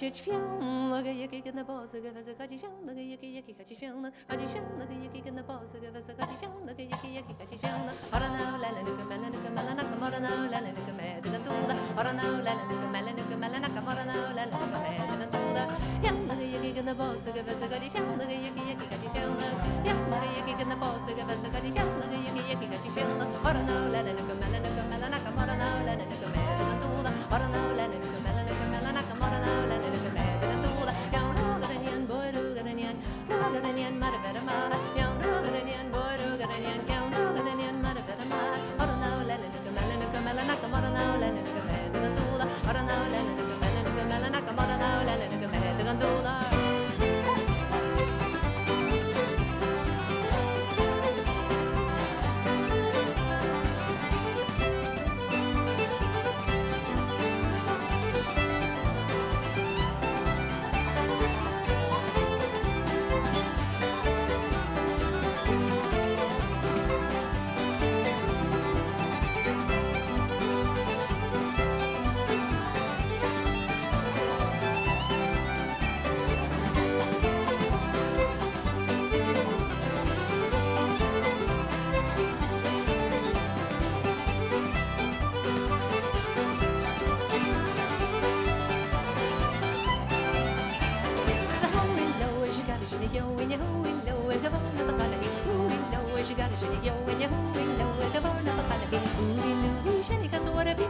Catch film, look at Yaki in the boss, give us a catchy film, look at Yaki, catchy film, look at Yaki in the boss, give us a catchy film, look at Yaki, catchy film, Orana, Lalanuka, Melanuka, Melanaka, Morana, Lalanuka, Medicatuda, Orana, Lalanuka, Melanuka, Melanaka, Morana, Lalanuka, Medicatuda, Young Yaki in the boss, give us a catchy film, look at Yaki, catchy film, Young Yaki in the boss, give us a catchy film, look at Yaki, catchy film, Orana, Lalanuka, Melanuka, Melanaka, Morana, Lalanuka, Medicatuda, Orana, Lalanuka, Melanuka, Melanaka, Morana, She got a shitty yo, and you know, we know, we're going to the Palaki. Ooh, shitty, cause what a big